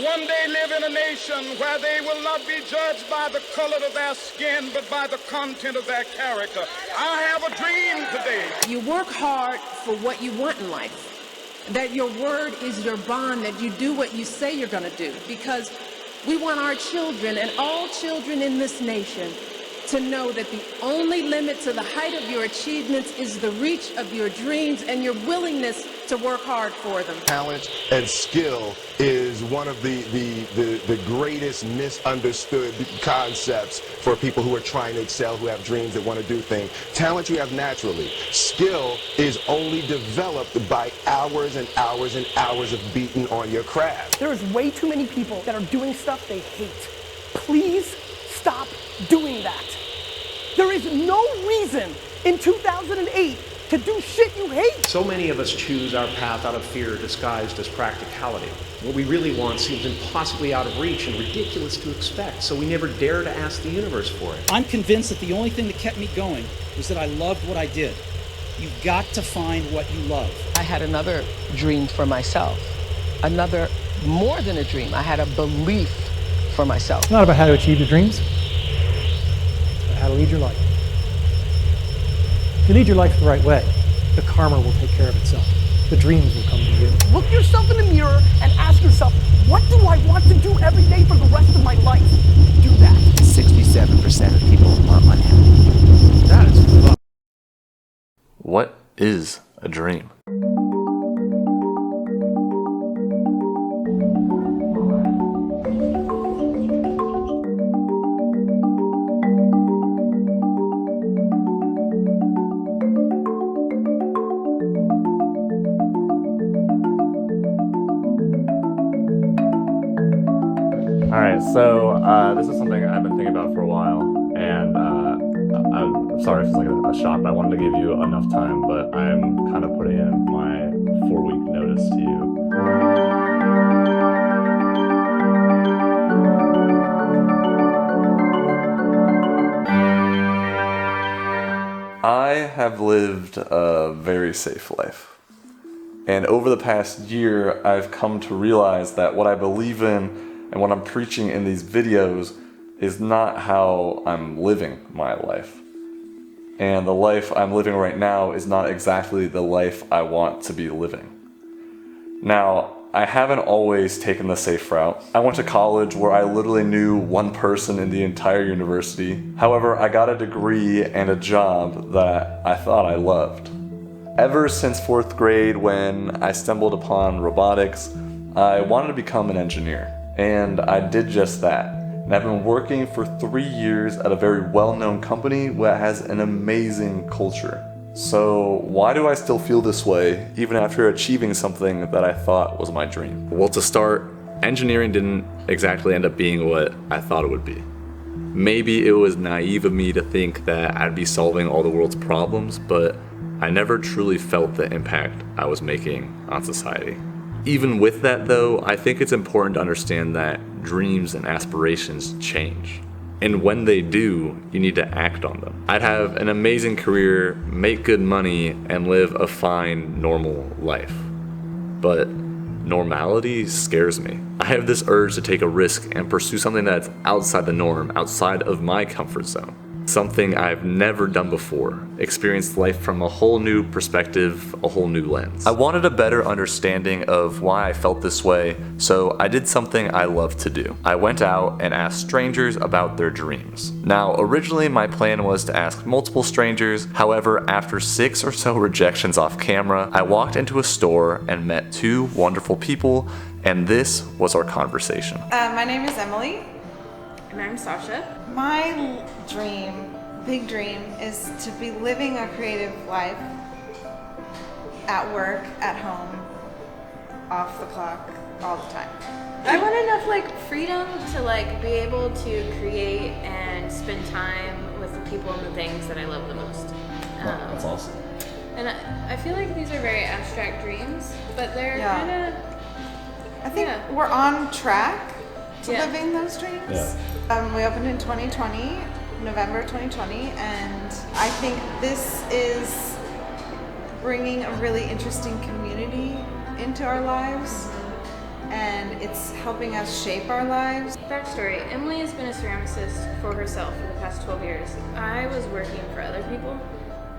one day live in a nation where they will not be judged by the color of their skin, but by the content of their character. I have a dream today. You work hard for what you want in life. That your word is your bond, that you do what you say you're going to do. Because we want our children and all children in this nation to know that the only limit to the height of your achievements is the reach of your dreams and your willingness to work hard for them. Talent and skill is one of the greatest misunderstood concepts for people who are trying to excel, who have dreams, that want to do things. Talent you have naturally. Skill is only developed by hours and hours and hours of beating on your craft. There is way too many people that are doing stuff they hate. Please stop doing that. There is no reason in 2008 to do shit you hate. So many of us choose our path out of fear disguised as practicality. What we really want seems impossibly out of reach and ridiculous to expect, so we never dare to ask the universe for it. I'm convinced that the only thing that kept me going was that I loved what I did. You've got to find what you love. I had another dream for myself. Another, more than a dream. I had a belief for myself. It's not about how to achieve your dreams. How to lead your life. If you lead your life the right way, the karma will take care of itself. The dreams will come to you. Look yourself in the mirror and ask yourself, what do I want to do every day for the rest of my life? Do that. 67% of people are unhappy. That is fucked. What is a dream? Alright, so this is something I've been thinking about for a while, and I'm sorry if it's like a shock, but I wanted to give you enough time, but I'm kind of putting in my 4-week notice to you. I have lived a very safe life. And over the past year, I've come to realize that what I believe in and what I'm preaching in these videos is not how I'm living my life. And the life I'm living right now is not exactly the life I want to be living. Now, I haven't always taken the safe route. I went to college where I literally knew one person in the entire university. However, I got a degree and a job that I thought I loved. Ever since 4th grade, when I stumbled upon robotics, I wanted to become an engineer. And I did just that. And I've been working for 3 years at a very well-known company that has an amazing culture. So why do I still feel this way, even after achieving something that I thought was my dream? Well, to start, engineering didn't exactly end up being what I thought it would be. Maybe it was naive of me to think that I'd be solving all the world's problems, but I never truly felt the impact I was making on society. Even with that though, I think it's important to understand that dreams and aspirations change. And when they do, you need to act on them. I'd have an amazing career, make good money, and live a fine, normal life. But normality scares me. I have this urge to take a risk and pursue something that's outside the norm, outside of my comfort zone. Something I've never done before, experienced life from a whole new perspective, a whole new lens. I wanted a better understanding of why I felt this way, so I did something I love to do. I went out and asked strangers about their dreams. Now, originally my plan was to ask multiple strangers, however, after 6 or so rejections off camera, I walked into a store and met 2 wonderful people, and this was our conversation. My name is Emily. And I'm Sasha. My dream, big dream, is to be living a creative life at work, at home, off the clock, all the time. I want enough freedom to be able to create and spend time with the people and the things that I love the most. That's awesome. And I feel like these are very abstract dreams, but they're kind of... I think we're on track to living those dreams. Yeah. We opened in 2020, November 2020, and I think this is bringing a really interesting community into our lives. and it's helping us shape our lives. Backstory, Emily has been a ceramicist for herself for the past 12 years. I was working for other people,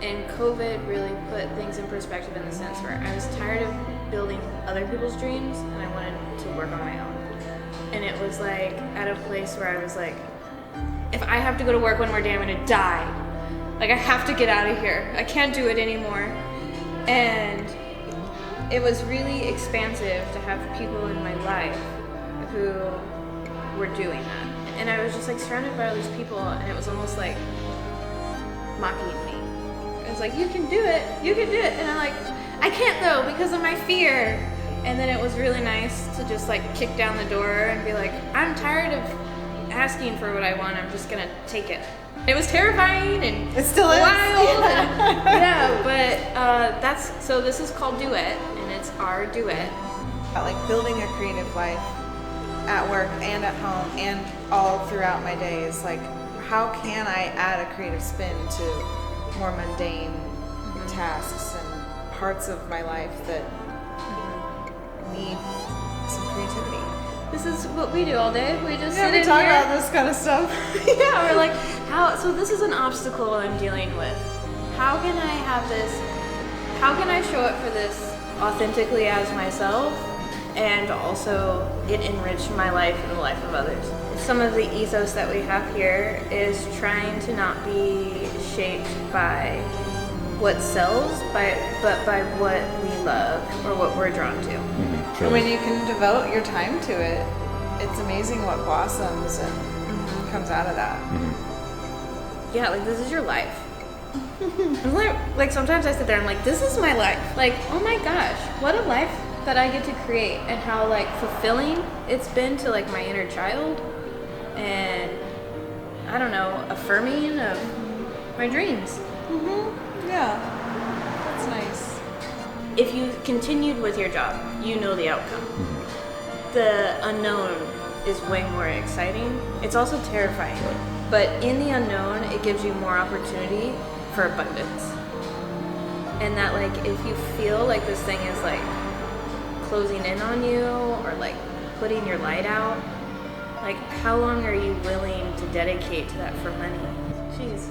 and COVID really put things in perspective in the sense where I was tired of building other people's dreams and I wanted to work on my own. And it was like at a place where I was like, if I have to go to work one more day, I'm gonna die. Like, I have to get out of here. I can't do it anymore. And it was really expansive to have people in my life who were doing that. And I was just like surrounded by all these people, and it was almost like mocking me. It was like, you can do it, you can do it. And I'm like, I can't though, because of my fear. And then it was really nice to just like kick down the door and be like, I'm tired of asking for what I want, I'm just gonna take it. It was terrifying and it still is wild. Yeah, but so this is called Duet, and it's our duet. Like building a creative life at work and at home and all throughout my days. Like, how can I add a creative spin to more mundane tasks and parts of my life that need some creativity? This is what we do all day. We just Yeah, sit we in talk here. about this kind of stuff. Yeah, we're like, so this is an obstacle I'm dealing with. How can I have this, how can I show up for this authentically as myself, and also it enrich my life and the life of others? Some of the ethos that we have here is trying to not be shaped by what sells, but by what we love or what we're drawn to. And when you can devote your time to it, it's amazing what blossoms and comes out of that. Yeah, like, this is your life. Like, sometimes I sit there and I'm like, this is my life. Like, oh my gosh, what a life that I get to create, and how like fulfilling it's been to like my inner child, and I don't know, affirming of my dreams. Yeah, that's nice. If you continued with your job, you know the outcome. The unknown is way more exciting. It's also terrifying, but in the unknown, it gives you more opportunity for abundance. And that, like, if you feel like this thing is like closing in on you or like putting your light out, like, how long are you willing to dedicate to that for money? Jeez.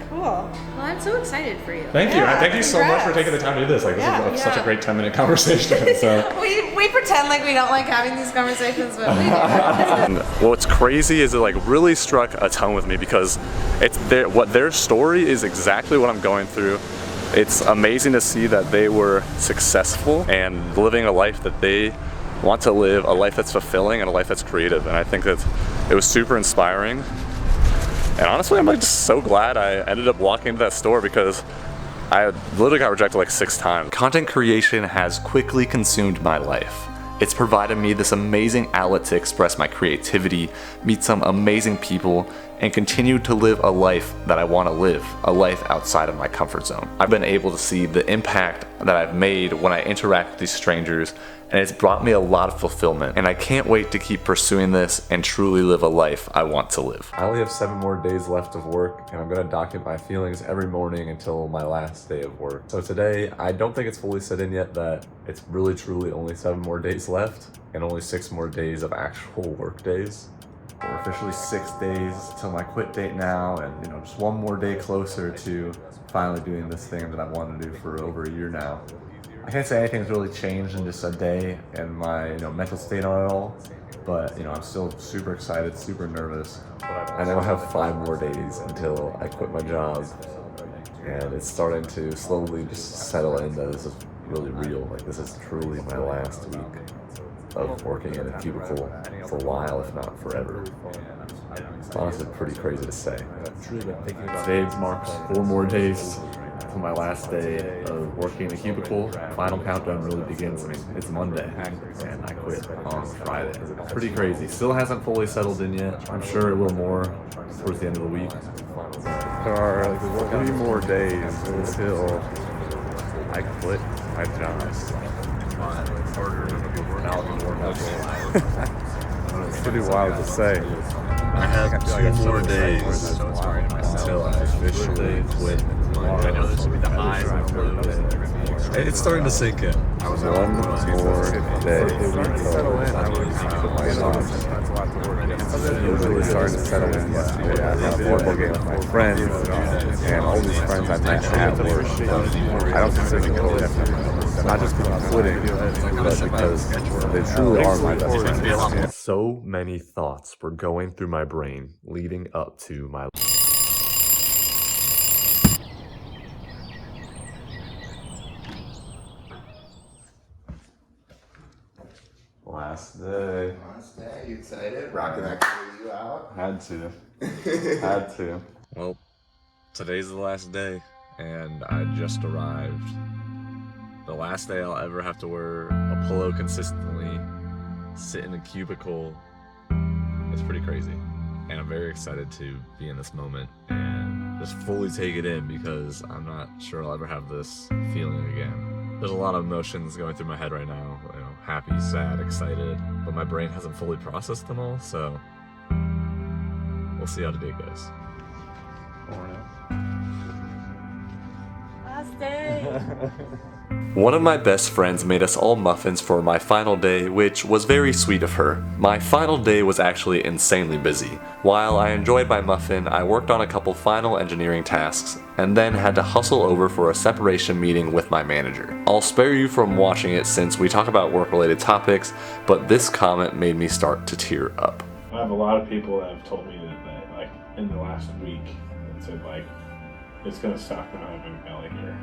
Cool. Well, I'm so excited for you. Thank you. Thank you so much for taking the time to do this. Like, this is such a great 10-minute conversation. So. we pretend like we don't like having these conversations, but we do. What's crazy is it like really struck a tone with me, because it's what their story is exactly what I'm going through. It's amazing to see that they were successful and living a life that they want to live, a life that's fulfilling and a life that's creative. And I think that it was super inspiring. And honestly, I'm like just so glad I ended up walking into that store, because I literally got rejected like 6 times. Content creation has quickly consumed my life. It's provided me this amazing outlet to express my creativity, meet some amazing people, and continue to live a life that I want to live, a life outside of my comfort zone. I've been able to see the impact that I've made when I interact with these strangers, and it's brought me a lot of fulfillment, and I can't wait to keep pursuing this and truly live a life I want to live. I only have 7 more days left of work, and I'm gonna document my feelings every morning until my last day of work. So today, I don't think it's fully set in yet that it's really truly only 7 more days left, and only 6 more days of actual work days. We're officially 6 days till my quit date now, and just 1 more day closer to finally doing this thing that I've wanted to do for over a year now. I can't say anything's really changed in just a day in my mental state on it all, but I'm still super excited, super nervous. I now have 5 more days until I quit my job, and it's starting to slowly just settle in that this is really real. Like, this is truly my last week of working in a cubicle for a while, if not forever. It's honestly pretty crazy to say. I've truly been thinking about it. Today marks 4 more days to my last day of working in a cubicle. Final countdown really begins. It's Monday, and I quit on Friday. It's pretty crazy. Still hasn't fully settled in yet. I'm sure it will more towards the end of the week. There are like 3 more days until I quit my job. It's pretty wild to say. I have 2 more days until I officially quit my job. It's starting to sink in. 1 more day. It was really starting to settle in yesterday. I had a football game with my friends, and all these friends I met at work. I don't consider them coworkers. Not just because I'm quitting, but because they truly are my best friends. So many thoughts were going through my brain leading up to my last day. Last day, you excited? Rocking that you out? Had to. Well, today's the last day, and I just arrived. The last day I'll ever have to wear a polo consistently, sit in a cubicle. It's pretty crazy. And I'm very excited to be in this moment and just fully take it in, because I'm not sure I'll ever have this feeling again. There's a lot of emotions going through my head right now, happy, sad, excited, but my brain hasn't fully processed them all, so we'll see how the day goes. Last day. One of my best friends made us all muffins for my final day, which was very sweet of her. My final day was actually insanely busy. While I enjoyed my muffin, I worked on a couple final engineering tasks, and then had to hustle over for a separation meeting with my manager. I'll spare you from watching it since we talk about work-related topics, but this comment made me start to tear up. I have a lot of people that have told me that like, in the last week, that said, like, it's gonna suck not having Ellie here.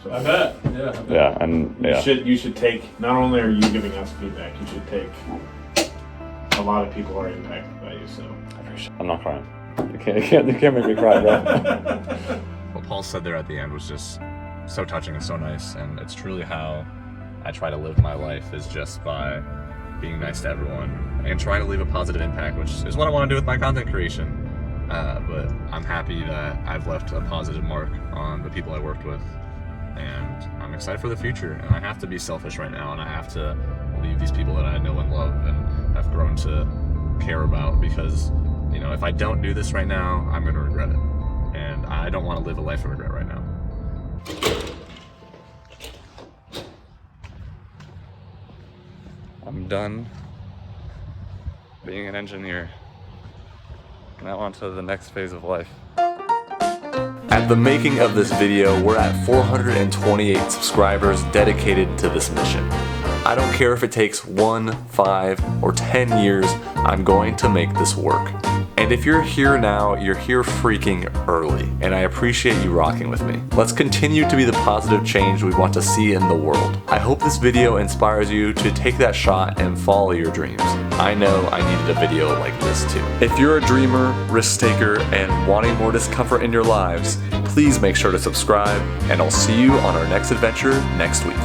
So I bet. Yeah. You should take. Not only are you giving us feedback, you should take. A lot of people are impacted by you, so. I'm not crying. You can't make me cry, bro. What Paul said there at the end was just so touching and so nice, and it's truly how I try to live my life, is just by being nice to everyone and trying to leave a positive impact, which is what I want to do with my content creation. But I'm happy that I've left a positive mark on the people I worked with. And I'm excited for the future, and I have to be selfish right now, and I have to leave these people that I know and love and have grown to care about, because, if I don't do this right now, I'm going to regret it. And I don't want to live a life of regret right now. I'm done being an engineer. Now on to the next phase of life. At the making of this video, we're at 428 subscribers dedicated to this mission. I don't care if it takes 1, 5, or 10 years, I'm going to make this work. And if you're here now, you're here freaking early, and I appreciate you rocking with me. Let's continue to be the positive change we want to see in the world. I hope this video inspires you to take that shot and follow your dreams. I know I needed a video like this too. If you're a dreamer, risk taker, and wanting more discomfort in your lives, please make sure to subscribe, and I'll see you on our next adventure next week.